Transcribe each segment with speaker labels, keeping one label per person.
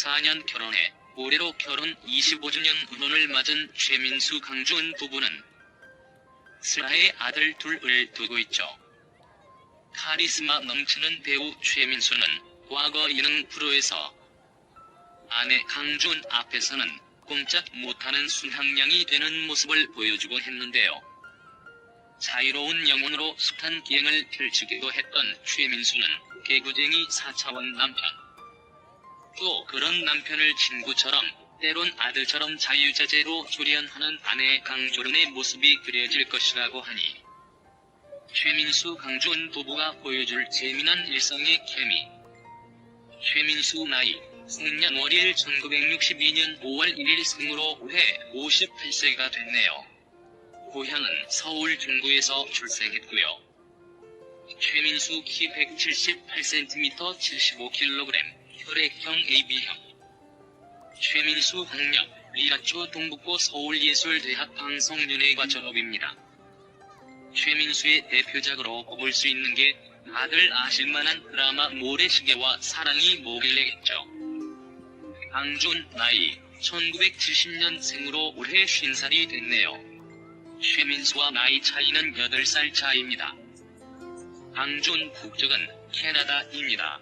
Speaker 1: 2014년 결혼해 올해로 결혼 25주년 맞은 최민수 강주은 부부는 슬하의 아들 둘을 두고 있죠. 카리스마 넘치는 배우 최민수는 과거 예능 프로에서 아내 강주은 앞에서는 꼼짝 못하는 순항량이 되는 모습을 보여주고 했는데요. 자유로운 영혼으로 숱한 기행을 펼치기도 했던 최민수는 개구쟁이 4차원 남편. 또 그런 남편을 친구처럼 때론 아들처럼 자유자재로 조련하는 아내 강주은의 모습이 그려질 것이라고 하니 최민수 강주은 부부가 보여줄 재미난 일상의 케미. 최민수 나이 생년월일 1962년 5월 1일 생으로 올해 58세가 됐네요. 고향은 서울 중구에서 출생했고요. 최민수 키 178cm 75kg, 혈액형 AB형. 최민수 학력, 리라초 동북고 서울예술대학 방송윤회과 졸업입니다. 최민수의 대표작으로 꼽을 수 있는 게 다들 아실만한 드라마 모래시계와 사랑이 뭐길래겠죠. 강주은 나이 1970년 생으로 올해 50살이 됐네요. 최민수와 나이 차이는 8살 차이입니다. 강주은 국적은 캐나다입니다.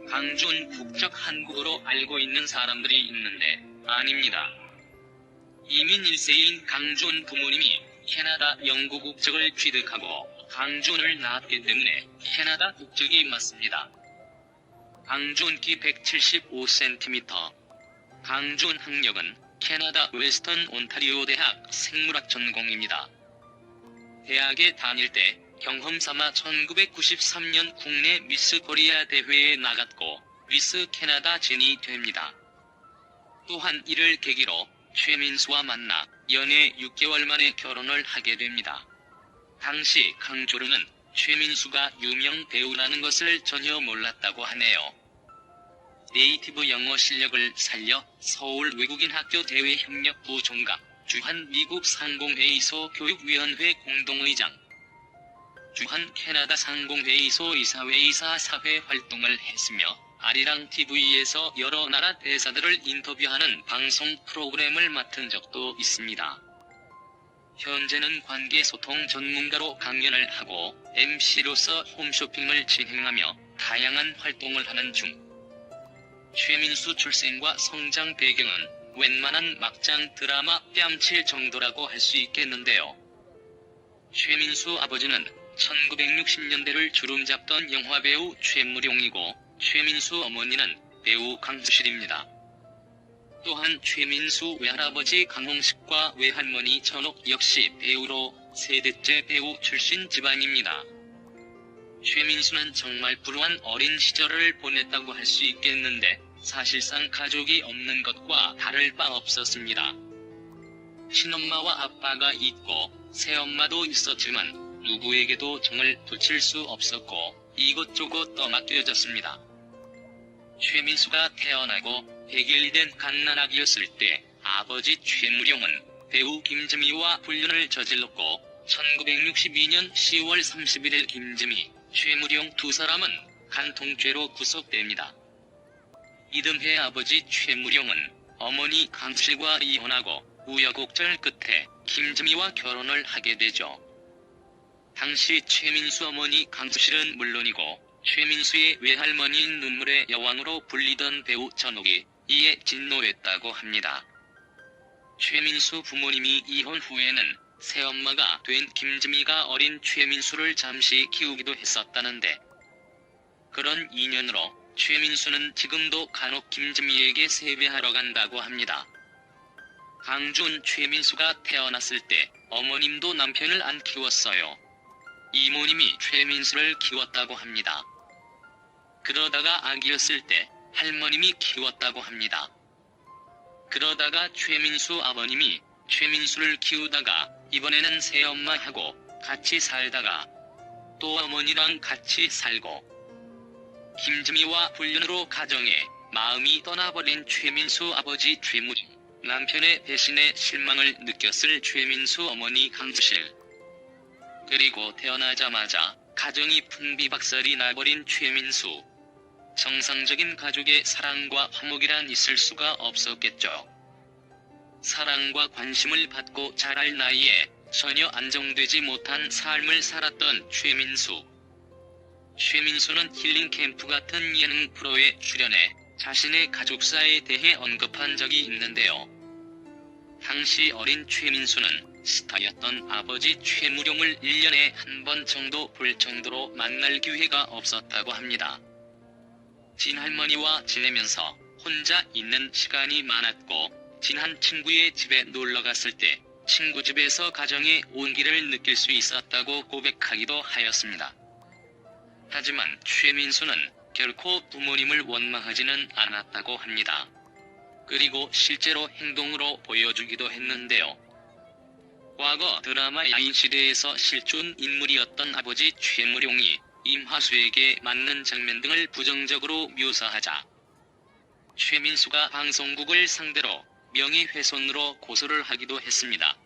Speaker 1: 강주은 국적 한국어로 알고 있는 사람들이 있는데 아닙니다. 이민 1세인 강주은 부모님이 캐나다 영구 국적을 취득하고 강주은을 낳았기 때문에 캐나다 국적이 맞습니다. 강주은 키 175cm. 강주은 학력은 캐나다 웨스턴 온타리오 대학 생물학 전공입니다. 대학에 다닐 때 경험삼아 1993년 국내 미스 코리아 대회에 나갔고 미스 캐나다 진이 됩니다. 또한 이를 계기로 최민수와 만나 연애 6개월 만에 결혼을 하게 됩니다. 당시 강주은은 최민수가 유명 배우라는 것을 전혀 몰랐다고 하네요. 네이티브 영어 실력을 살려 서울 외국인학교 대외협력부 종각, 주한 미국 상공회의소 교육위원회 공동의장, 주한 캐나다 상공회의소 이사회이사 사회 활동을 했으며 아리랑 TV에서 여러 나라 대사들을 인터뷰하는 방송 프로그램을 맡은 적도 있습니다. 현재는 관계소통 전문가로 강연을 하고 MC로서 홈쇼핑을 진행하며 다양한 활동을 하는 중. 최민수 출생과 성장 배경은 웬만한 막장 드라마 뺨칠 정도라고 할 수 있겠는데요. 최민수 아버지는 1960년대를 주름잡던 영화배우 최무룡이고 최민수 어머니는 배우 강수실입니다. 또한 최민수 외할아버지 강홍식과 외할머니 전옥 역시 배우로 세대째 배우 출신 집안입니다. 최민수는 정말 불우한 어린 시절을 보냈다고 할 수 있겠는데 사실상 가족이 없는 것과 다를 바 없었습니다. 친엄마와 아빠가 있고 새엄마도 있었지만 누구에게도 정을 붙일 수 없었고 이곳저곳 떠맡겨졌습니다. 최민수가 태어나고 100일이 된 갓난아기였을 때 아버지 최무룡은 배우 김지미와 불륜을 저질렀고 1962년 10월 31일 김지미, 최무룡 두 사람은 간통죄로 구속됩니다. 이듬해 아버지 최무룡은 어머니 강수실과 이혼하고 우여곡절 끝에 김지미와 결혼을 하게 되죠. 당시 최민수 어머니 강수실은 물론이고 최민수의 외할머니인 눈물의 여왕으로 불리던 배우 전옥이 이에 진노했다고 합니다. 최민수 부모님이 이혼 후에는 새엄마가 된 김지미가 어린 최민수를 잠시 키우기도 했었다는데 그런 인연으로 최민수는 지금도 간혹 김지미에게 세배하러 간다고 합니다. 강주은 최민수가 태어났을 때 어머님도 남편을 안 키웠어요. 이모님이 최민수를 키웠다고 합니다. 그러다가 아기였을 때 할머님이 키웠다고 합니다. 그러다가 최민수 아버님이 최민수를 키우다가 이번에는 새엄마하고 같이 살다가 또 어머니랑 같이 살고 김지미와 불륜으로 가정에 마음이 떠나버린 최민수 아버지 최무룡, 남편의 배신에 실망을 느꼈을 최민수 어머니 강수실. 그리고 태어나자마자 가정이 풍비박살이 나버린 최민수. 정상적인 가족의 사랑과 화목이란 있을 수가 없었겠죠. 사랑과 관심을 받고 자랄 나이에 전혀 안정되지 못한 삶을 살았던 최민수. 최민수는 힐링 캠프 같은 예능 프로에 출연해 자신의 가족사에 대해 언급한 적이 있는데요. 당시 어린 최민수는 스타였던 아버지 최무룡을 1년에 한 번 정도 볼 정도로 만날 기회가 없었다고 합니다. 친할머니와 지내면서 혼자 있는 시간이 많았고, 친한 친구의 집에 놀러 갔을 때 친구 집에서 가정의 온기를 느낄 수 있었다고 고백하기도 하였습니다. 하지만 최민수는 결코 부모님을 원망하지는 않았다고 합니다. 그리고 실제로 행동으로 보여주기도 했는데요. 과거 드라마 야인시대에서 실존 인물이었던 아버지 최무룡이 임하수에게 맞는 장면 등을 부정적으로 묘사하자 최민수가 방송국을 상대로 명예훼손으로 고소를 하기도 했습니다.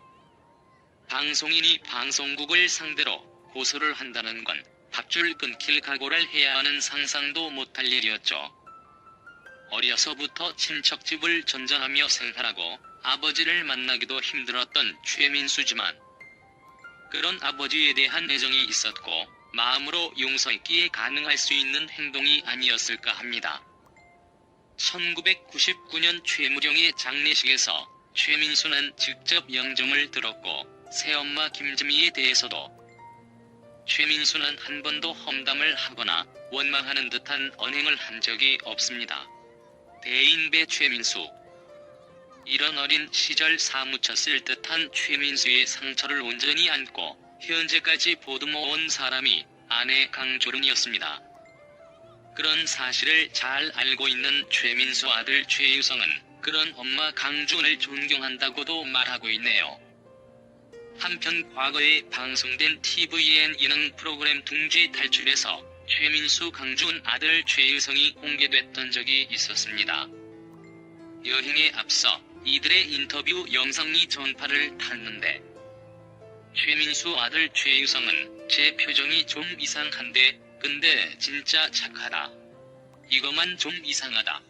Speaker 1: 방송인이 방송국을 상대로 고소를 한다는 건 밥줄 끊길 각오를 해야 하는 상상도 못할 일이었죠. 어려서부터 친척집을 전전하며 생활하고 아버지를 만나기도 힘들었던 최민수지만 그런 아버지에 대한 애정이 있었고 마음으로 용서했기에 가능할 수 있는 행동이 아니었을까 합니다. 1999년 최무룡의 장례식에서 최민수는 직접 영정을 들었고 새엄마 김지미에 대해서도 최민수는 한 번도 험담을 하거나 원망하는 듯한 언행을 한 적이 없습니다. 대인배 최민수. 이런 어린 시절 사무쳤을 듯한 최민수의 상처를 온전히 안고 현재까지 보듬어온 사람이 아내 강조른이었습니다. 그런 사실을 잘 알고 있는 최민수 아들 최유성은 그런 엄마 강준을 존경한다고도 말하고 있네요. 한편 과거에 방송된 tvN 예능 프로그램 둥지 탈출에서 최민수 강준 아들 최유성이 공개됐던 적이 있었습니다. 여행에 앞서 이들의 인터뷰 영상이 전파를 탔는데 최민수 아들 최유성은 제 표정이 좀 이상한데 근데 진짜 착하다. 이거만 좀 이상하다.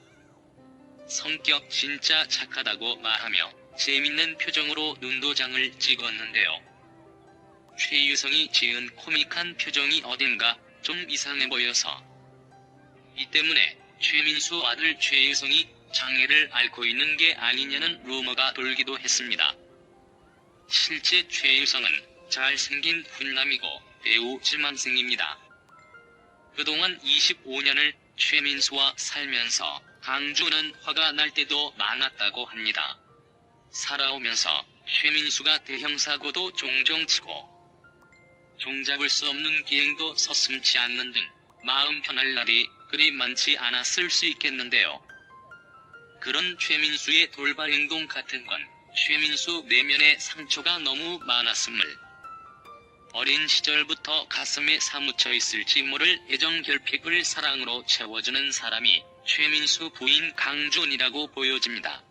Speaker 1: 성격 진짜 착하다고 말하며 재밌는 표정으로 눈도장을 찍었는데요. 최유성이 지은 코믹한 표정이 어딘가 좀 이상해 보여서 이 때문에 최민수 아들 최유성이 장애를 앓고 있는 게 아니냐는 루머가 돌기도 했습니다. 실제 최유성은 잘생긴 훈남이고 배우 지망생입니다. 그동안 25년을 최민수와 살면서 강준은 화가 날 때도 많았다고 합니다. 살아오면서 최민수가 대형사고도 종종 치고 종잡을 수 없는 기행도 서슴지 않는 등 마음 편할 날이 그리 많지 않았을 수 있겠는데요. 그런 최민수의 돌발 행동 같은 건 최민수 내면의 상처가 너무 많았음을 어린 시절부터 가슴에 사무쳐 있을지 모를 애정 결핍을 사랑으로 채워주는 사람이 최민수 부인 강준이라고 보여집니다.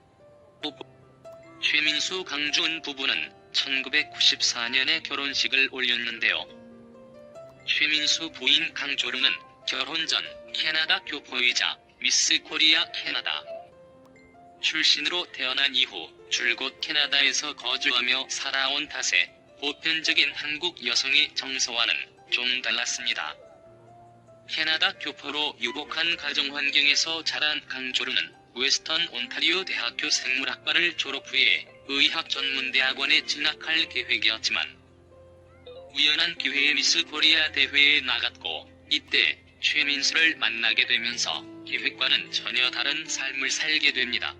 Speaker 1: 최민수 강준 부부는 1994년에 결혼식을 올렸는데요. 최민수 부인 강조르는 결혼 전 캐나다 교포이자 미스 코리아 캐나다 출신으로 태어난 이후 줄곧 캐나다에서 거주하며 살아온 탓에 보편적인 한국 여성의 정서와는 좀 달랐습니다. 캐나다 교포로 유복한 가정 환경에서 자란 강조르는 웨스턴 온타리오 대학교 생물학과를 졸업 후에 의학전문대학원에 진학할 계획이었지만 우연한 기회에 미스 코리아 대회에 나갔고 이때 최민수를 만나게 되면서 계획과는 전혀 다른 삶을 살게 됩니다.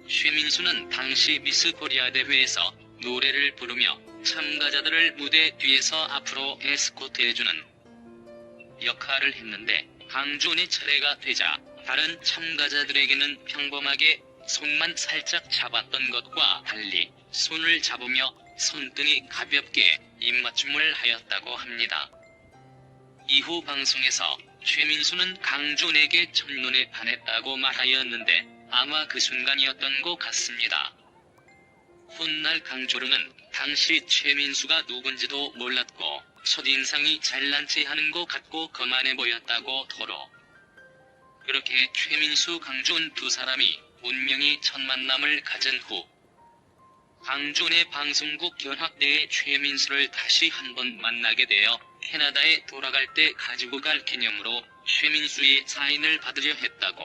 Speaker 1: 최민수는 당시 미스 코리아 대회에서 노래를 부르며 참가자들을 무대 뒤에서 앞으로 에스코트해주는 역할을 했는데 강준의 차례가 되자 다른 참가자들에게는 평범하게 손만 살짝 잡았던 것과 달리 손을 잡으며 손등이 가볍게 입맞춤을 하였다고 합니다. 이후 방송에서 최민수는 강준에게 첫눈에 반했다고 말하였는데 아마 그 순간이었던 것 같습니다. 훗날 강조르는 당시 최민수가 누군지도 몰랐고 첫인상이 잘난 체 하는 것 같고 거만해 보였다고 토로. 그렇게 최민수, 강준 두 사람이 운명의 첫 만남을 가진 후 강준의 방송국 견학대에 최민수를 다시 한번 만나게 되어 캐나다에 돌아갈 때 가지고 갈 기념으로 최민수의 사인을 받으려 했다고.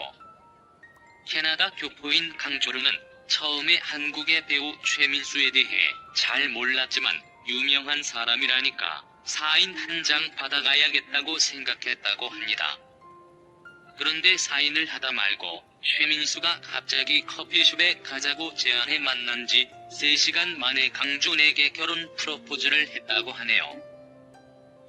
Speaker 1: 캐나다 교포인 강조르는 처음에 한국의 배우 최민수에 대해 잘 몰랐지만 유명한 사람이라니까 사인 한 장 받아가야겠다고 생각했다고 합니다. 그런데 사인을 하다 말고 최민수가 갑자기 커피숍에 가자고 제안해 만난 지 3시간 만에 강준에게 결혼 프로포즈를 했다고 하네요.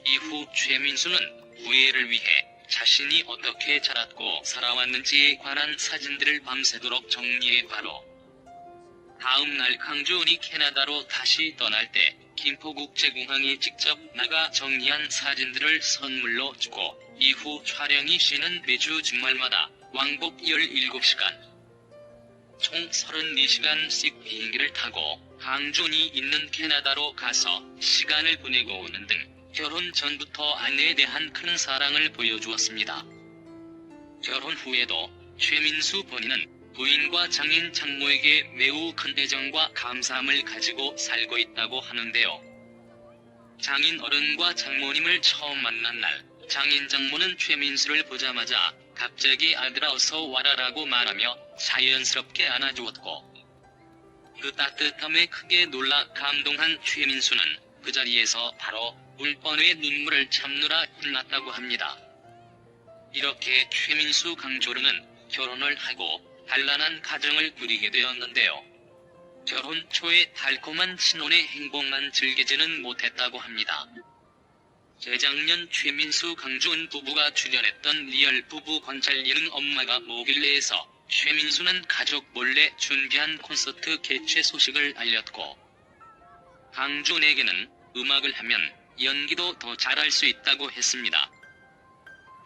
Speaker 1: 이후 최민수는 후예를 위해 자신이 어떻게 자랐고 살아왔는지에 관한 사진들을 밤새도록 정리해 바로 다음 날 강준이 캐나다로 다시 떠날 때 김포국제공항에 직접 나가 정리한 사진들을 선물로 주고 이후 촬영이 쉬는 매주 주말마다 왕복 17시간 총 32시간씩 비행기를 타고 강준이 있는 캐나다로 가서 시간을 보내고 오는 등 결혼 전부터 아내에 대한 큰 사랑을 보여주었습니다. 결혼 후에도 최민수 본인은 부인과 장인 장모에게 매우 큰 애정과 감사함을 가지고 살고 있다고 하는데요. 장인 어른과 장모님을 처음 만난 날 장인 장모는 최민수를 보자마자 갑자기 아들아 어서 와라라고 말하며 자연스럽게 안아주었고 그 따뜻함에 크게 놀라 감동한 최민수는 그 자리에서 바로 울 뻔해 눈물을 참느라 혼났다고 합니다. 이렇게 최민수 강조르는 결혼을 하고 단란한 가정을 꾸리게 되었는데요. 결혼 초에 달콤한 신혼의 행복만 즐기지는 못했다고 합니다. 재작년 최민수 강준 부부가 출연했던 리얼 부부 관찰 예능 엄마가 뭐길래에서 최민수는 가족 몰래 준비한 콘서트 개최 소식을 알렸고 강준에게는 음악을 하면 연기도 더 잘할 수 있다고 했습니다.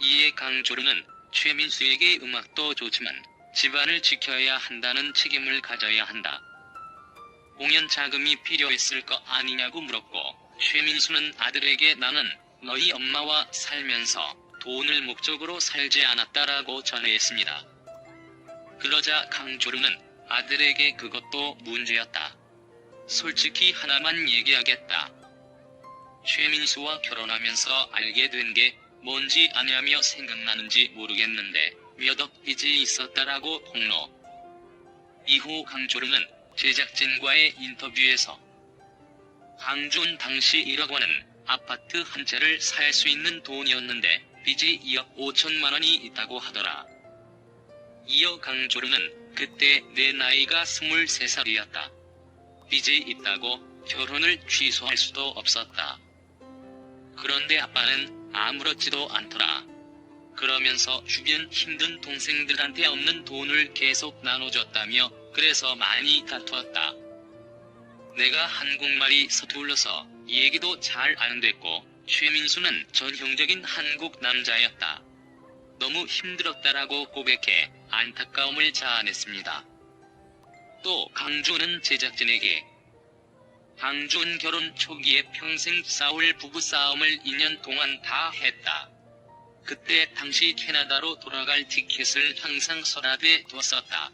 Speaker 1: 이에 강조르는 최민수에게 음악도 좋지만 집안을 지켜야 한다는 책임을 가져야 한다. 공연 자금이 필요했을 거 아니냐고 물었고 최민수는 아들에게 나는 너희 엄마와 살면서 돈을 목적으로 살지 않았다라고 전했습니다. 그러자 강조르는 아들에게 그것도 문제였다. 솔직히 하나만 얘기하겠다. 최민수와 결혼하면서 알게 된 게 뭔지 아냐며 생각나는지 모르겠는데 몇 억 빚이 있었다라고 폭로. 이후 강조르는 제작진과의 인터뷰에서 강준 당시 1억 원은 아파트 한 채를 살 수 있는 돈이었는데 빚이 2억 5천만 원이 있다고 하더라. 이어 강조르는 그때 내 나이가 23살이었다. 빚이 있다고 결혼을 취소할 수도 없었다. 그런데 아빠는 아무렇지도 않더라. 그러면서 주변 힘든 동생들한테 없는 돈을 계속 나눠줬다며 그래서 많이 다투었다. 내가 한국말이 서툴러서 얘기도 잘 안 됐고 최민수는 전형적인 한국 남자였다. 너무 힘들었다라고 고백해 안타까움을 자아냈습니다. 또 강준은 제작진에게 강준 결혼 초기에 평생 싸울 부부싸움을 2년 동안 다 했다. 그때 당시 캐나다로 돌아갈 티켓을 항상 서랍에 뒀었다.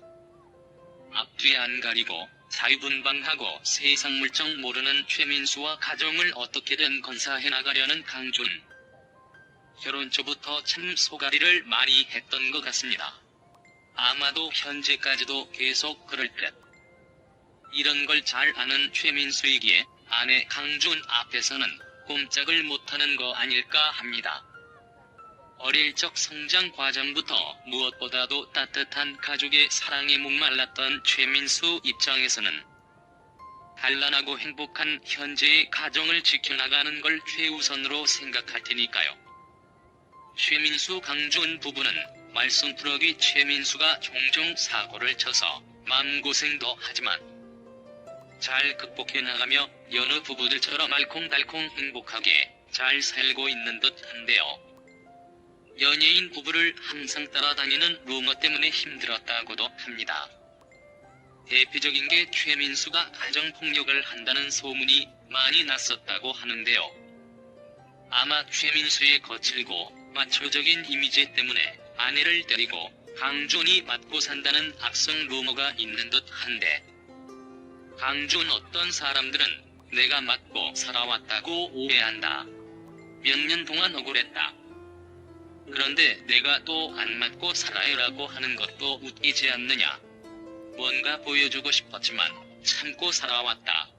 Speaker 1: 앞뒤 안 가리고 자유분방하고 세상 물정 모르는 최민수와 가정을 어떻게든 건사해 나가려는 강준. 결혼 초부터 참 소가리를 많이 했던 것 같습니다. 아마도 현재까지도 계속 그럴 듯. 이런 걸 잘 아는 최민수이기에 아내 강준 앞에서는 꼼짝을 못하는 거 아닐까 합니다. 어릴 적 성장 과정부터 무엇보다도 따뜻한 가족의 사랑에 목말랐던 최민수 입장에서는 단란하고 행복한 현재의 가정을 지켜나가는 걸 최우선으로 생각할 테니까요. 최민수 강준 부부는 말썽꾸러기 최민수가 종종 사고를 쳐서 마음고생도 하지만 잘 극복해 나가며 여느 부부들처럼 알콩달콩 행복하게 잘 살고 있는 듯한데요. 연예인 부부를 항상 따라다니는 루머 때문에 힘들었다고도 합니다. 대표적인 게 최민수가 가정폭력을 한다는 소문이 많이 났었다고 하는데요. 아마 최민수의 거칠고 마초적인 이미지 때문에 아내를 때리고 강준이 맞고 산다는 악성 루머가 있는 듯 한데, 강준 어떤 사람들은 내가 맞고 살아왔다고 오해한다. 몇 년 동안 억울했다. 그런데 내가 또 안 맞고 살아요라고 하는 것도 웃기지 않느냐. 뭔가 보여주고 싶었지만 참고 살아왔다.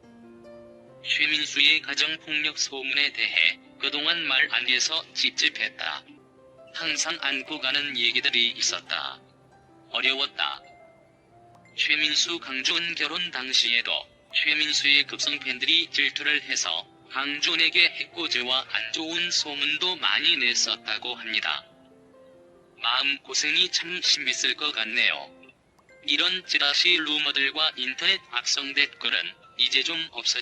Speaker 1: 최민수의 가정폭력 소문에 대해 그동안 말 안 해서 찝찝했다. 항상 안고 가는 얘기들이 있었다. 어려웠다. 최민수 강준 결혼 당시에도 최민수의 급성 팬들이 질투를 해서 강준에게 해코지와 안 좋은 소문도 많이 냈었다고 합니다. 마음고생이 참 심했을 것 같네요. 이런 찌라시 루머들과 인터넷 악성 댓글은 이제 좀 없어져